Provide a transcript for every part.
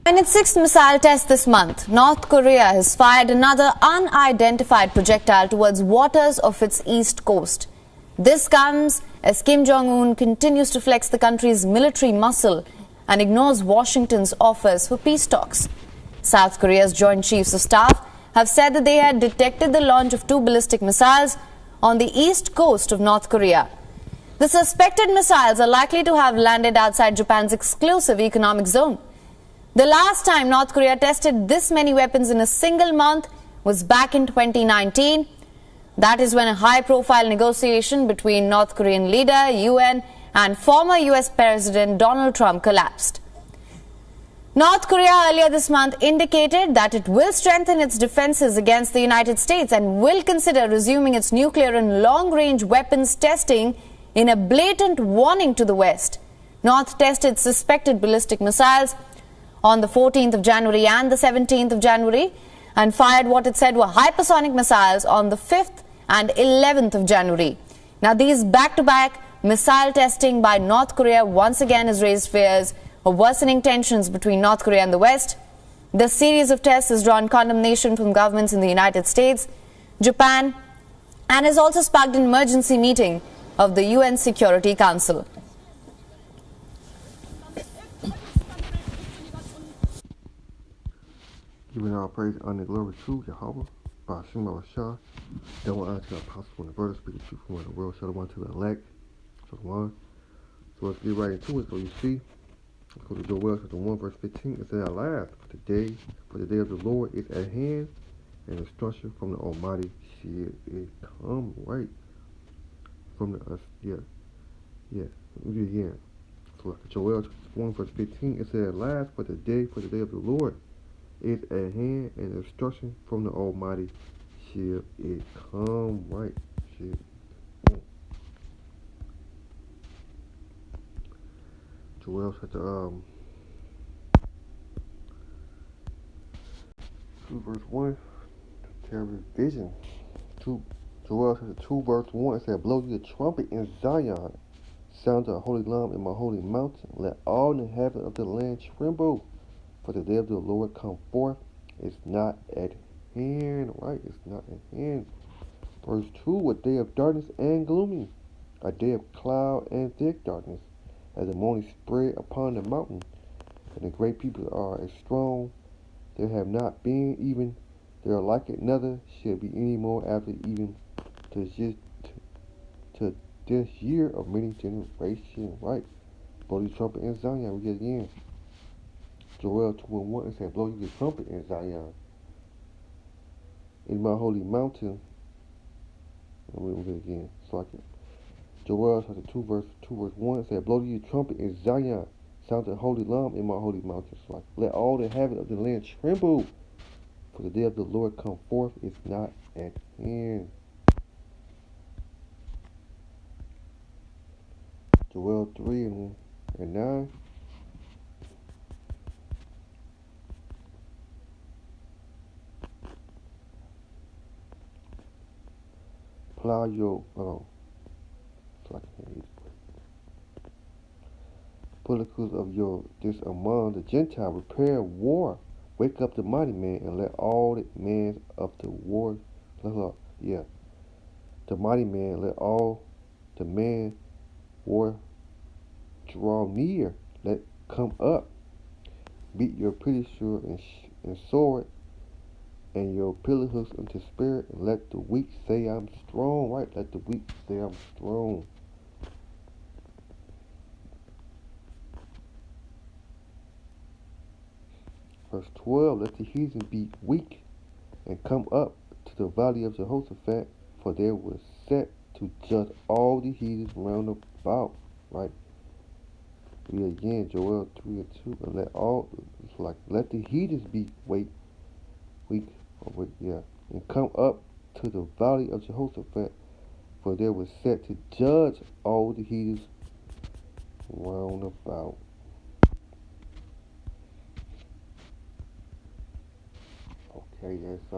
In its sixth missile test this month, North Korea has fired another unidentified projectile towards waters of its east coast. This comes as Kim Jong-un continues to flex the country's military muscle and ignores Washington's offers for peace talks. South Korea's Joint Chiefs of Staff have said that they had detected the launch of 2 ballistic missiles on the east coast of North Korea. The suspected missiles are likely to have landed outside Japan's exclusive economic zone. The last time North Korea tested this many weapons in a single month was back in 2019. That is when a high-profile negotiation between North Korean leader, UN, and former US President Donald Trump collapsed. North Korea earlier this month indicated that it will strengthen its defenses against the United States and will consider resuming its nuclear and long-range weapons testing in a blatant warning to the West. North tested suspected ballistic missiles on the 14th of January and the 17th of January and fired what it said were hypersonic missiles on the 5th and 11th of January. Now, these back-to-back missile testing by North Korea once again has raised fears of worsening tensions between North Korea and the West. The series of tests has drawn condemnation from governments in the United States, Japan, and has also sparked an emergency meeting of the UN Security Council. Giving all praise, honor, and glory to Yahweh, Ba'ashim Rashah, double honor to the apostle and the brother, speak the truth from the world, show the one to the elect, show the one. So let's get right into it. So you see, let's go to Joel chapter 1, verse 15. It says, "At last, for the day of the Lord is at hand, and instruction from the Almighty shall it come." Right from the Let me do it again. So Joel chapter 1, verse 15. It says, "At last, for the day of the Lord is at hand, and instruction from the Almighty shall it come." Right. Joel chapter 2 verse 1. Terrible vision. Joel chapter 2 verse 1. It said, "Blow you the trumpet in Zion, sound a holy alarm in my holy mountain. Let all the inhabitants of the land tremble. For the day of the Lord come forth, it's not at hand." Right, it's not at hand. Verse 2, "A day of darkness and gloomy, a day of cloud and thick darkness, as the morning spread upon the mountain, and the great people are as strong. There have not been even, there are like it, neither shall be any more after, even to this year of many generations." Right, blow the trumpet in Zion. We get again. Joel 2:1, it said, "Blow you the trumpet in Zion, in my holy mountain." We'll get again. So like it. Joel chapter 2 verse 1, it said, "Blow you the trumpet in Zion, sound a holy alarm in my holy mountain." So like, let all the inhabitants of the land tremble, for the day of the Lord come forth, is not at hand. Joel 3:9. Plow your bullicles of your this among the Gentiles, prepare war, wake up the mighty man, and let all the men of the war, the mighty man, let all the man war draw near, let come up, beat your pretty sure and sword, and your pillar hooks into spirit, and let the weak say, I'm strong." Right, let the weak say, I'm strong. Verse 12, "Let the heathen be weak, and come up to the valley of Jehoshaphat, for there was set to judge all the heathens round about." Right. Read again, Joel 3:2, "And let the heathens be weak, and come up to the valley of Jehoshaphat, for there was set to judge all the heathens round about." Okay, that's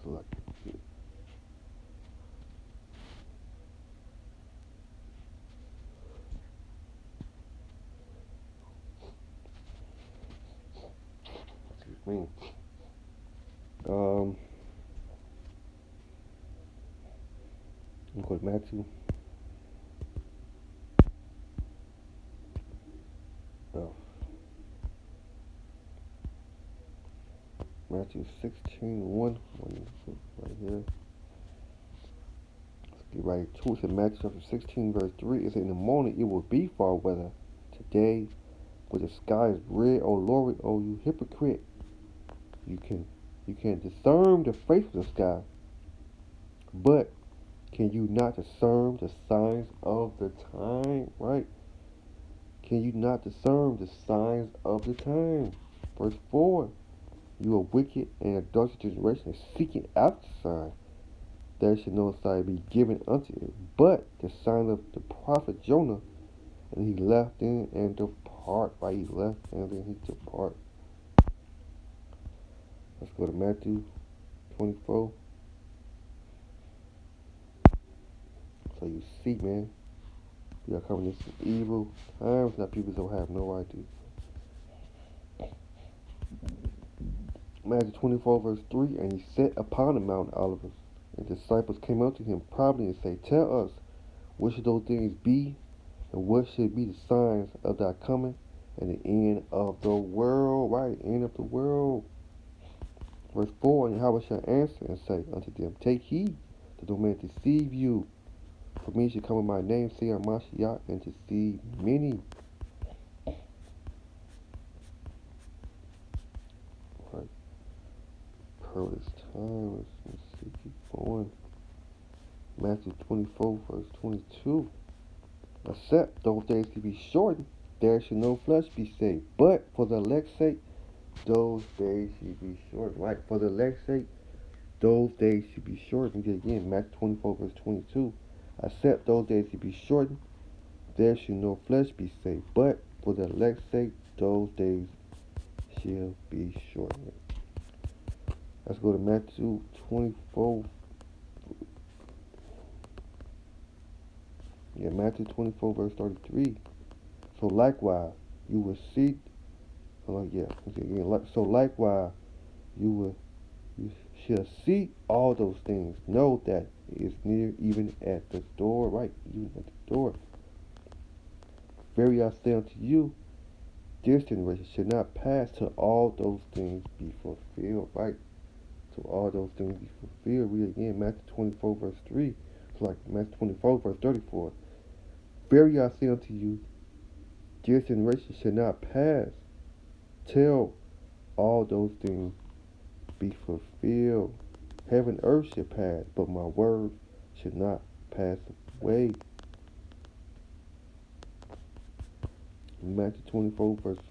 select it. mean, I'm going to Matthew. Oh, Matthew 16:1. Right here. Let's get right to it. It's in Matthew chapter 16, verse 3. It says, in the morning it will be fall weather. Today, where the sky is red, O Lord, O you hypocrite. You can discern the face of the sky, but can you not discern the signs of the time? Right? Can you not discern the signs of the time? Verse 4. You are wicked and adulterous generation, seeking after sign. There shall no sign be given unto you, but the sign of the prophet Jonah. And he left in and depart. Right? He left and then he depart. Let's go to Matthew 24. So you see, man, we are coming into some evil times. Now people don't have no idea. Matthew 24, verse 3. And he sat upon the Mount Olivet, and the disciples came up to him privately and said, tell us, what should those things be, and what should be the signs of thy coming and the end of the world? Right, end of the world. Verse 4. And Yahweh shall answer and say unto them, take heed that no man deceive you. For me shall come in my name, say Mashiach, and deceive many. Right. Perilous times. Let's see, keep going. Matthew 24, verse 22. Except those days to be shortened, there shall no flesh be saved. But for the elect's sake, those days should be shortened. Right? For the elect's sake, those days should be shortened. Again, Matthew 24, verse 22. Except those days to be shortened, there shall no flesh be saved. But for the elect's sake, those days shall be shortened. Let's go to Matthew 24. Yeah, Matthew 24, verse 33. So likewise, you will see. So likewise, you shall see all those things. Know that it is near, even at the door. Right, even at the door. Very I say unto you, this generation shall not pass till all those things be fulfilled. Right, till all those things be fulfilled. Read again, Matthew 24, verse 3. It's like Matthew 24, verse 34. Very I say unto you, this generation shall not pass till all those things be fulfilled. Heaven and earth shall pass, but my words shall not pass away. Matthew 24, verse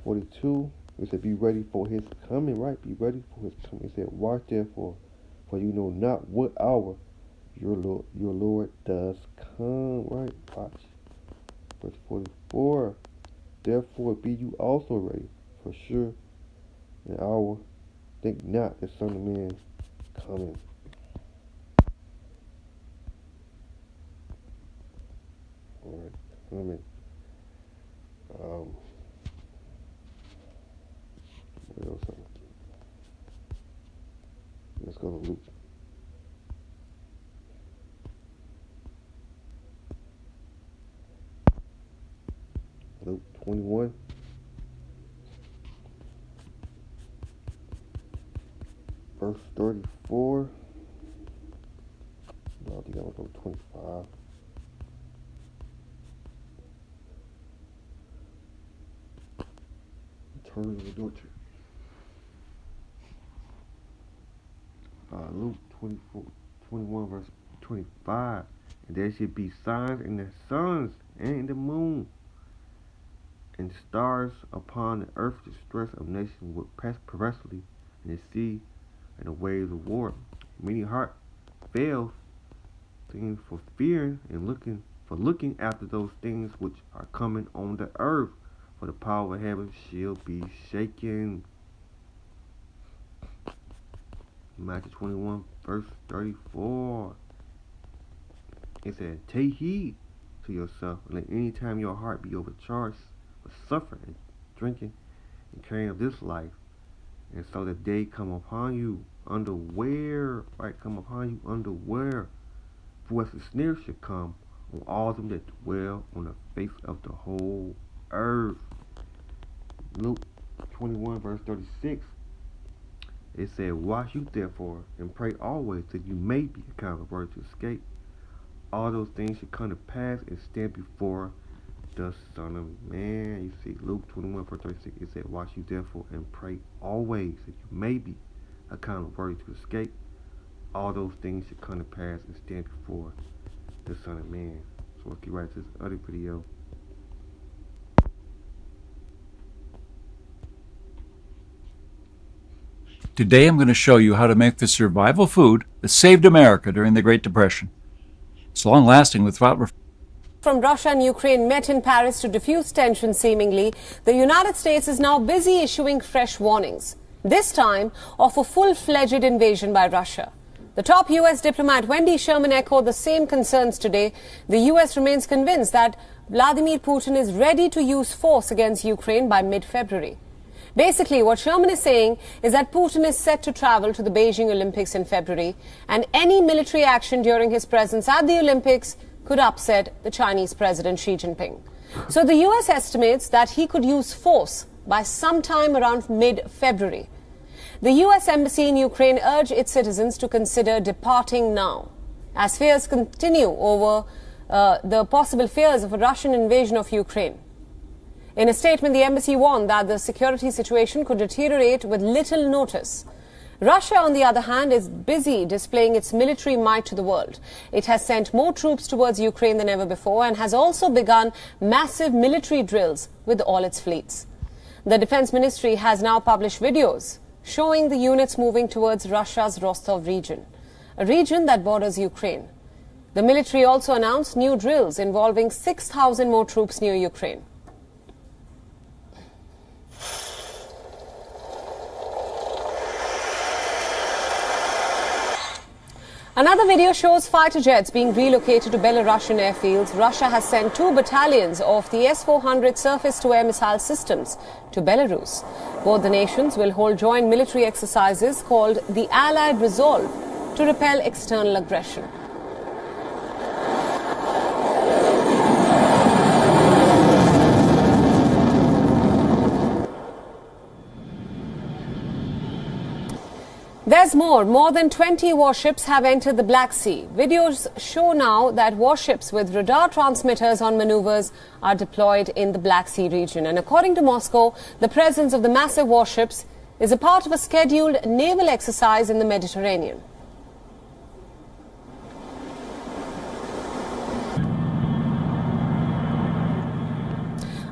42. It said, be ready for his coming, right? Be ready for his coming. It said, watch therefore, for you know not what hour your Lord does come, right? Watch. Verse 44. Therefore be you also ready, for sure an hour think not the Son of Man coming. Alright, coming. What else? Let's go to Luke. Luke 21. Verse 34. No, I think I'm going to go 25. Turn the door to Luke 21, verse 25. And there should be signs in the suns and in the moon, and stars upon the earth, distress of nations would pass perversely, and the sea and the waves of war. Many heart fails things for fearing and looking after those things which are coming on the earth, for the power of heaven shall be shaken. Matthew 21, verse 34. It said, take heed to yourself, and let any time your heart be overcharged with suffering and drinking and caring of this life. And so the day come upon you underwear, right? Come upon you underwear. For as the snare should come on all them that dwell on the face of the whole earth. Luke 21 verse 36. It said, watch you therefore and pray always that you may be accounted worthy to escape. All those things should come to pass and stand before the Son of Man. You see, Luke 21 verse 36, it said, watch you therefore and pray always that you may be accounted worthy to escape. All those things should come to pass and stand before the Son of Man. So let's get right to this other video. Today I'm going to show you how to make the survival food that saved America during the Great Depression. It's long-lasting without... From Russia and Ukraine met in Paris to diffuse tension seemingly, the United States is now busy issuing fresh warnings, this time of a full-fledged invasion by Russia. The top U.S. diplomat Wendy Sherman echoed the same concerns today. The U.S. remains convinced that Vladimir Putin is ready to use force against Ukraine by mid-February. Basically, what Sherman is saying is that Putin is set to travel to the Beijing Olympics in February, and any military action during his presence at the Olympics could upset the Chinese President Xi Jinping. So the U.S. estimates that he could use force by sometime around mid-February. The U.S. Embassy in Ukraine urged its citizens to consider departing now, as fears continue over the possible fears of a Russian invasion of Ukraine. In a statement, the embassy warned that the security situation could deteriorate with little notice. Russia, on the other hand, is busy displaying its military might to the world. It has sent more troops towards Ukraine than ever before and has also begun massive military drills with all its fleets. The Defense Ministry has now published videos showing the units moving towards Russia's Rostov region, a region that borders Ukraine. The military also announced new drills involving 6,000 more troops near Ukraine. Another video shows fighter jets being relocated to Belarusian airfields. Russia has sent 2 battalions of the S-400 surface-to-air missile systems to Belarus. Both the nations will hold joint military exercises called the Allied Resolve to repel external aggression. There's more. More than 20 warships have entered the Black Sea. Videos show now that warships with radar transmitters on maneuvers are deployed in the Black Sea region. And according to Moscow, the presence of the massive warships is a part of a scheduled naval exercise in the Mediterranean.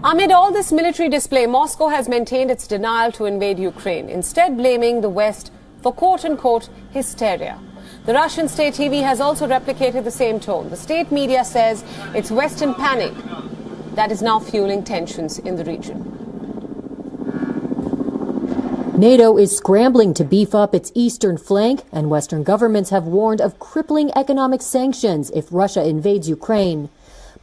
Amid all this military display, Moscow has maintained its denial to invade Ukraine, instead blaming the West for quote-unquote hysteria. The Russian state TV has also replicated the same tone. The state media says it's Western panic that is now fueling tensions in the region. NATO is scrambling to beef up its eastern flank, and Western governments have warned of crippling economic sanctions if Russia invades Ukraine.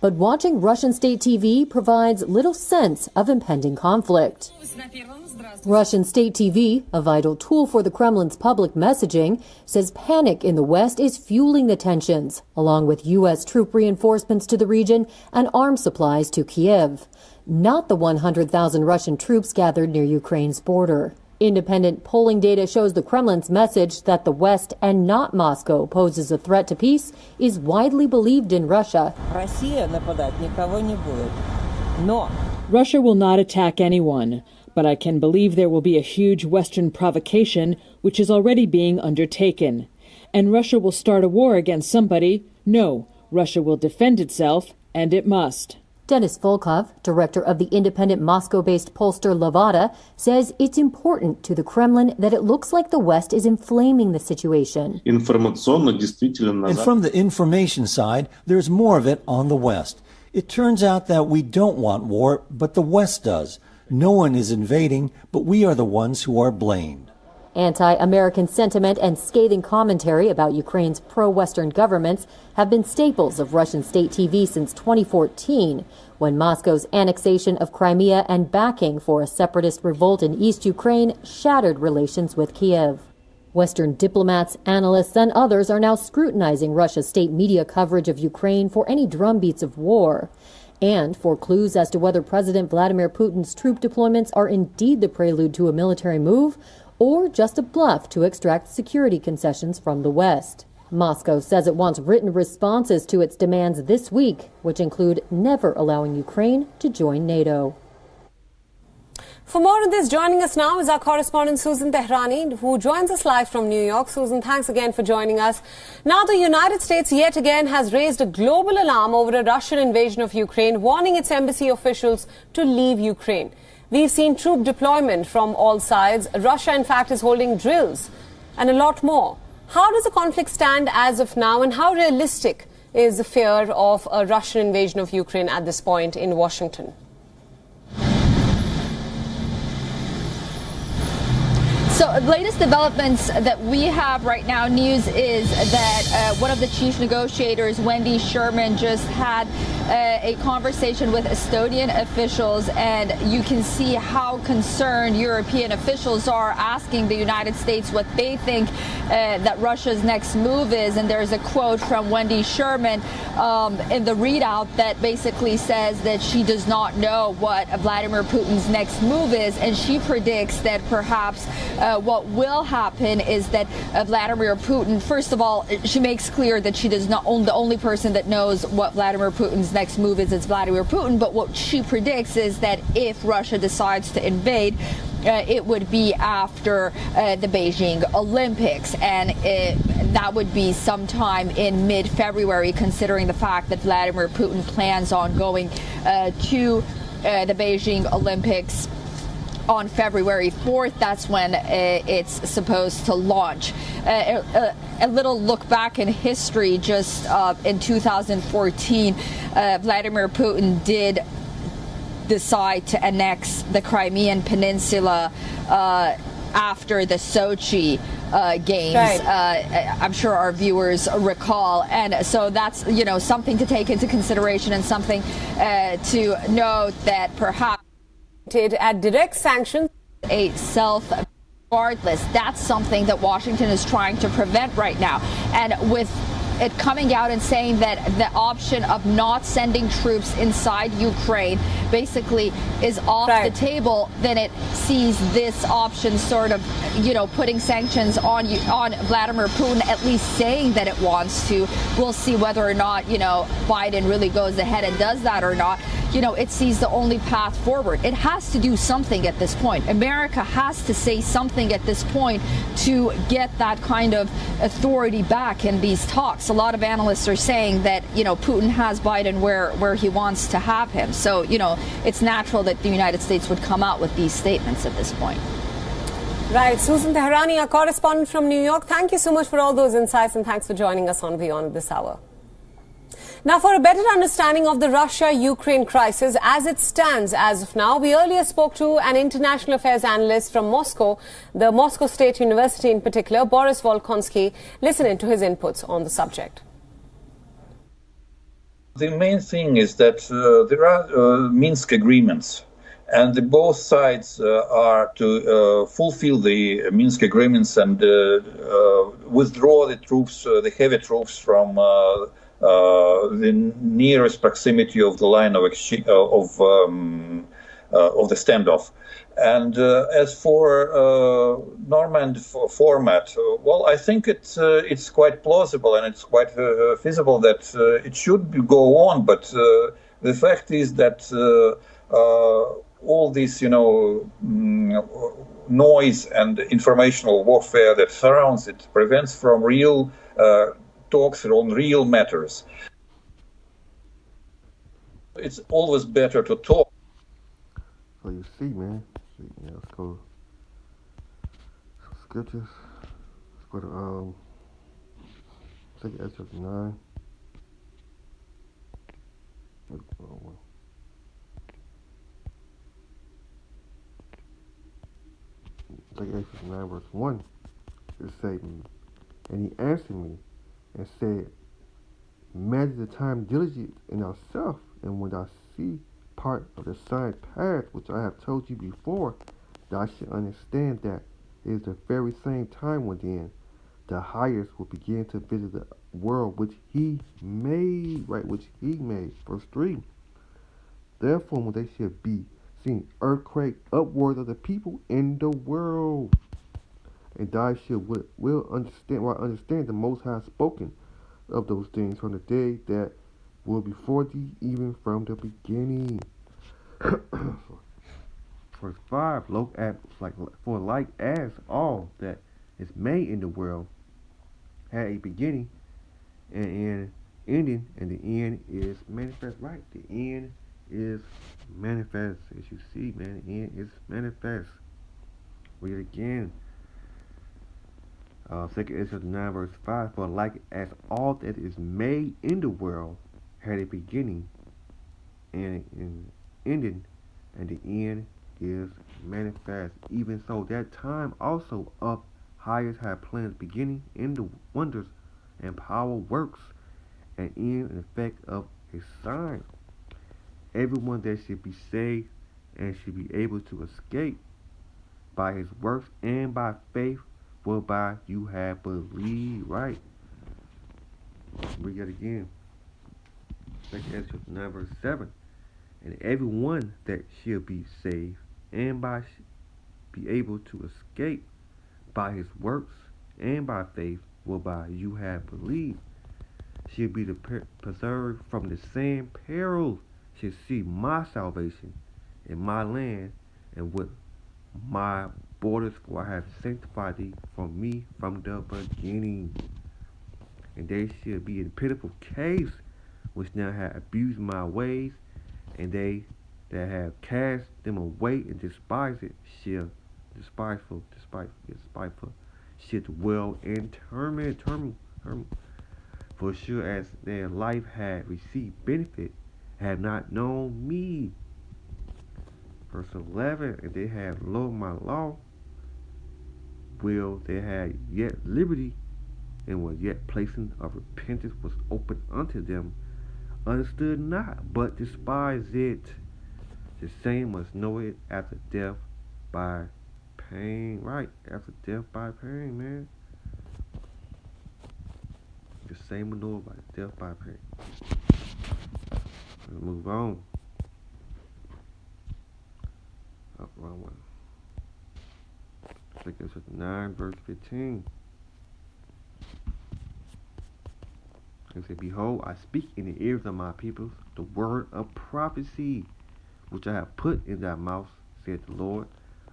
But watching Russian state TV provides little sense of impending conflict. Russian state TV, a vital tool for the Kremlin's public messaging, says panic in the West is fueling the tensions, along with U.S. troop reinforcements to the region and arms supplies to Kiev. Not the 100,000 Russian troops gathered near Ukraine's border. Independent polling data shows the Kremlin's message that the West and not Moscow poses a threat to peace is widely believed in Russia. Russia will not attack anyone, but I can believe there will be a huge Western provocation which is already being undertaken. And Russia will start a war against somebody. No, Russia will defend itself, and it must. Denis Volkov, director of the independent Moscow-based pollster Levada, says it's important to the Kremlin that it looks like the West is inflaming the situation. And from the information side, there's more of it on the West. It turns out that we don't want war, but the West does. No one is invading, but we are the ones who are blamed. Anti-American sentiment and scathing commentary about Ukraine's pro-Western governments have been staples of Russian state TV since 2014, when Moscow's annexation of Crimea and backing for a separatist revolt in East Ukraine shattered relations with Kiev. Western diplomats, analysts, and others are now scrutinizing Russia's state media coverage of Ukraine for any drumbeats of war, and for clues as to whether President Vladimir Putin's troop deployments are indeed the prelude to a military move or just a bluff to extract security concessions from the West. Moscow says it wants written responses to its demands this week, which include never allowing Ukraine to join NATO. For more on this, joining us now is our correspondent Susan Tehrani, who joins us live from New York. Susan, thanks again for joining us. Now, the United States yet again has raised a global alarm over a Russian invasion of Ukraine, warning its embassy officials to leave Ukraine. We've seen troop deployment from all sides. Russia, in fact, is holding drills and a lot more. How does the conflict stand as of now, and how realistic is the fear of a Russian invasion of Ukraine at this point in Washington? So latest developments that we have right now, news is that one of the chief negotiators, Wendy Sherman, just had a conversation with Estonian officials, and you can see how concerned European officials are, asking the United States what they think that Russia's next move is. And there's a quote from Wendy Sherman in the readout that basically says that she does not know what Vladimir Putin's next move is, and she predicts that perhaps what will happen is that Vladimir Putin, first of all, she makes clear that she does not own, the only person that knows what Vladimir Putin's next move is Vladimir Putin. But what she predicts is that if Russia decides to invade, it would be after the Beijing Olympics, and that would be sometime in mid-February, considering the fact that Vladimir Putin plans on going to the Beijing Olympics on February 4th. That's when it's supposed to launch. A little look back in history, just in 2014, Vladimir Putin did decide to annex the Crimean Peninsula after the Sochi games. Right. I'm sure our viewers recall, and so that's something to take into consideration, and something to note that perhaps at direct sanctions, a regardless. That's something that Washington is trying to prevent right now, and with it coming out and saying that the option of not sending troops inside Ukraine basically is off the table, then it sees this option sort of, putting sanctions on Vladimir Putin, at least saying that it wants to. We'll see whether or not, Biden really goes ahead and does that or not. It sees the only path forward. It has to do something at this point. America has to say something at this point to get that kind of authority back in these talks. A lot of analysts are saying that, Putin has Biden where he wants to have him. So, it's natural that the United States would come out with these statements at this point. Right. Susan Tehrani, our correspondent from New York, thank you so much for all those insights, and thanks for joining us on Beyond this hour. Now, for a better understanding of the Russia-Ukraine crisis as it stands as of now, we earlier spoke to an international affairs analyst from Moscow, the Moscow State University in particular, Boris Volkonsky. Listen in to his inputs on the subject. The main thing is that there are Minsk agreements, and both sides are to fulfill the Minsk agreements and withdraw the troops, the heavy troops from the nearest proximity of the line of the standoff. And as for Normand format, well, I think it's quite plausible and it's quite feasible that it should go on. But the fact is that all this, noise and informational warfare that surrounds it prevents from real talks on real matters. It's always better to talk. So you see, man. Let's go. Some scriptures. Let's go to Exodus chapter 9. Exodus 9 verse 1, it says, and he answered me and said, measure the time diligent in thyself, and when thou see part of the signs past, which I have told you before, thou shalt understand that it is the very same time when then the highest will begin to visit the world which he made, right, which he made. Verse 3, therefore when they shall be seen earthquake upwards of the people in the world, and thou shalt will understand the Most High spoken of those things from the day that were before thee, even from the beginning. Verse 5, look at for like as all that is made in the world had a beginning and an ending, and the end is manifest. Right, the end is manifest. As you see, man, the end is manifest. Read it again. 2 Ezra 9 verse 5, for like as all that is made in the world had a beginning and an ending, and the end is manifest, even so that time also of highest had plans beginning in the wonders and power works, and in an effect of a sign. Everyone that should be saved and should be able to escape by his works and by faith whereby you have believed. Right. Read it again. 2 Ezra 9 verse 7. And everyone that shall be saved and by be able to escape by his works and by faith whereby you have believed shall be preserved from the same perils, shall see my salvation in my land and with my borders, for I have sanctified thee from me from the beginning. And they shall be in pitiful case which now have abused my ways, and they that have cast them away and despised it shall despiteful shall dwell in torment. For sure as their life had received benefit, have not known me. Verse 11, and they have loved my law, will they had yet liberty, and was yet placing of repentance was open unto them, understood not, but despised it. The same must know it after death by pain. Right, after death by pain, man. The same will know about death by pain. Let's move on. Up, wrong one. 2 Ezra 9 verse 15. It said, behold, I speak in the ears of my people the word of prophecy, which I have put in thy mouth, said the Lord,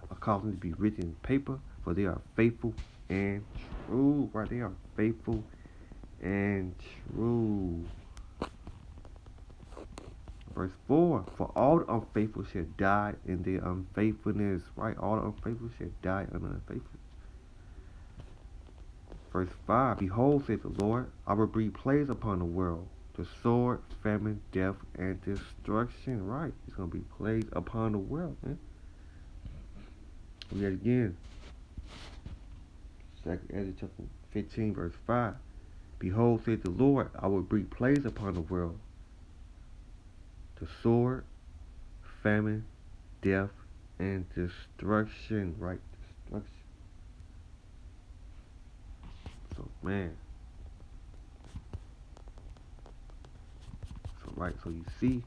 are causing to be written in paper, for they are faithful and true. Right, they are faithful and true. Verse 4, for all the unfaithful shall die in their unfaithfulness. Right, all the unfaithful shall die in unfaithfulness. Verse 5, behold, saith the Lord, I will bring plagues upon the world, the sword, famine, death, and destruction. Right, it's going to be plagues upon the world, man. Read it again. 2 Ezra chapter 15, verse 5. Behold, saith the Lord, I will bring plagues upon the world, the sword, famine, death, and destruction. Right, destruction. So, man. So you see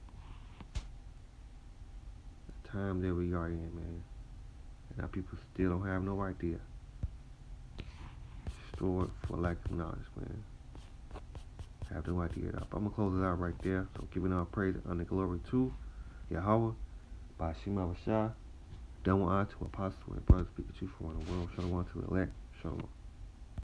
the time that we are in, man. And our people still don't have no idea. Destroyed for lack of knowledge, man. Have no idea. I'm going to close it out right there. So giving all praise and glory to Yahweh, by Shema Bashar, done with to apostle and brothers, speak the truth from the world. Shalom to the elect. Shalom.